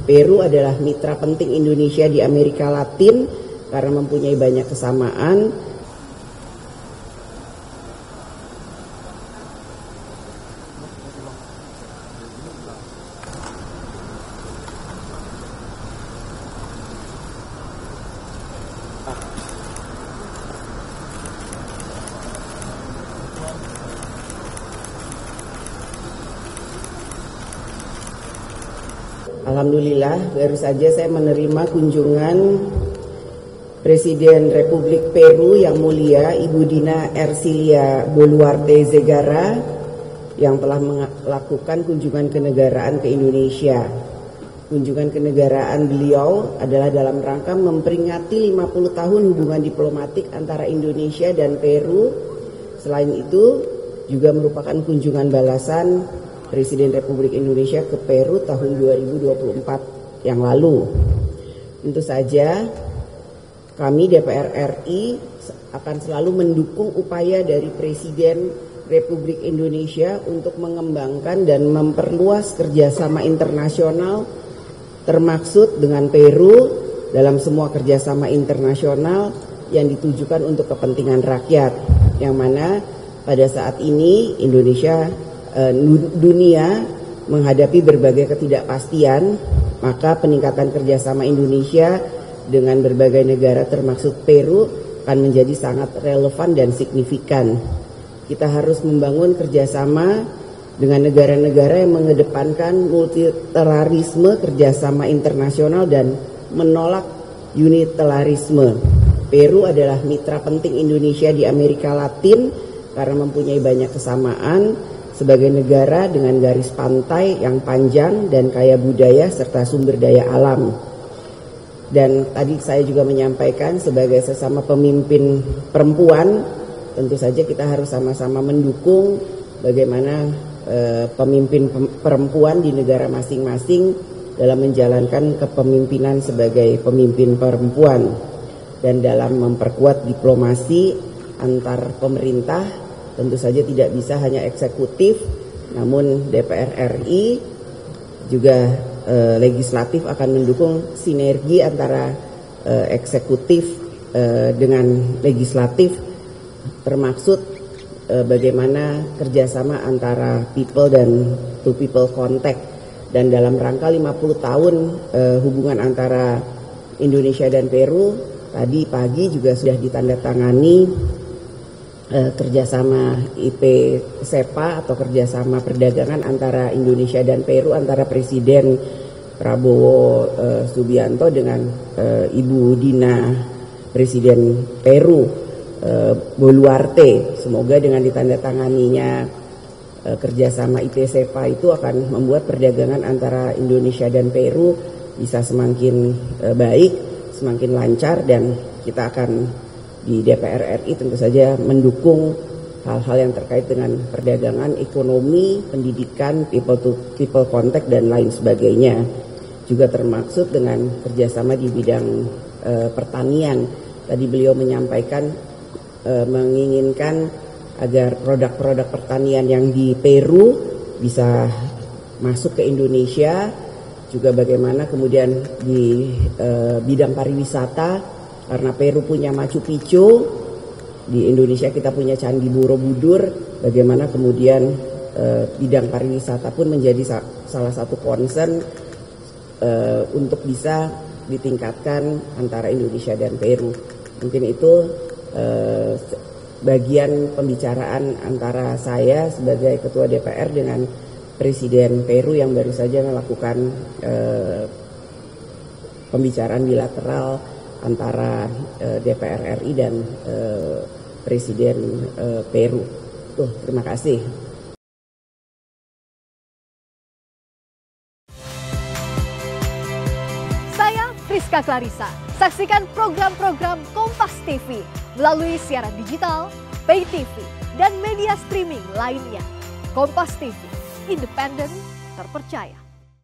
Peru adalah mitra penting Indonesia di Amerika Latin karena mempunyai banyak kesamaan. Alhamdulillah, baru saja saya menerima kunjungan Presiden Republik Peru yang mulia Ibu Dina Ercilia Boluarte Zegarra yang telah melakukan kunjungan kenegaraan ke Indonesia. Kunjungan kenegaraan beliau adalah dalam rangka memperingati 50 tahun hubungan diplomatik antara Indonesia dan Peru. Selain itu, juga merupakan kunjungan balasan Presiden Republik Indonesia ke Peru tahun 2024 yang lalu. Tentu saja kami DPR RI akan selalu mendukung upaya dari Presiden Republik Indonesia untuk mengembangkan dan memperluas kerjasama internasional termaksud dengan Peru dalam semua kerjasama internasional yang ditujukan untuk kepentingan rakyat, yang mana pada saat ini dunia menghadapi berbagai ketidakpastian, maka peningkatan kerjasama Indonesia dengan berbagai negara termasuk Peru akan menjadi sangat relevan dan signifikan. Kita harus membangun kerjasama dengan negara-negara yang mengedepankan multilateralisme, kerjasama internasional, dan menolak unilateralisme. Peru adalah mitra penting Indonesia di Amerika Latin karena mempunyai banyak kesamaan sebagai negara dengan garis pantai yang panjang dan kaya budaya serta sumber daya alam. Dan tadi saya juga menyampaikan sebagai sesama pemimpin perempuan, tentu saja kita harus sama-sama mendukung bagaimana pemimpin perempuan di negara masing-masing dalam menjalankan kepemimpinan sebagai pemimpin perempuan dan dalam memperkuat diplomasi antar pemerintah. Tentu saja tidak bisa hanya eksekutif, namun DPR RI juga legislatif akan mendukung sinergi antara eksekutif dengan legislatif, termaksud bagaimana kerjasama antara people dan to people contact. Dan dalam rangka 50 tahun hubungan antara Indonesia dan Peru, tadi pagi juga sudah ditandatangani kerjasama IP-SEPA atau kerjasama perdagangan antara Indonesia dan Peru, antara Presiden Prabowo Subianto dengan Ibu Dina Presiden Peru Boluarte. Semoga dengan ditandatanganinya kerjasama IP-SEPA itu akan membuat perdagangan antara Indonesia dan Peru bisa semakin baik, semakin lancar, dan kita akan di DPR RI tentu saja mendukung hal-hal yang terkait dengan perdagangan, ekonomi, pendidikan, people to people contact, dan lain sebagainya. Juga termaksud dengan kerjasama di bidang pertanian. Tadi beliau menyampaikan menginginkan agar produk-produk pertanian yang di Peru bisa masuk ke Indonesia. Juga bagaimana kemudian di bidang pariwisata, karena Peru punya Machu Picchu, di Indonesia kita punya Candi Borobudur, bagaimana kemudian bidang pariwisata pun menjadi salah satu concern untuk bisa ditingkatkan antara Indonesia dan Peru. Mungkin itu bagian pembicaraan antara saya sebagai Ketua DPR dengan Presiden Peru yang baru saja melakukan pembicaraan bilateral antara DPR RI dan Presiden Peru. Terima kasih. Saya Friska Clarissa. Saksikan program-program Kompas TV melalui siaran digital, pay TV, dan media streaming lainnya. Kompas TV, independen, terpercaya.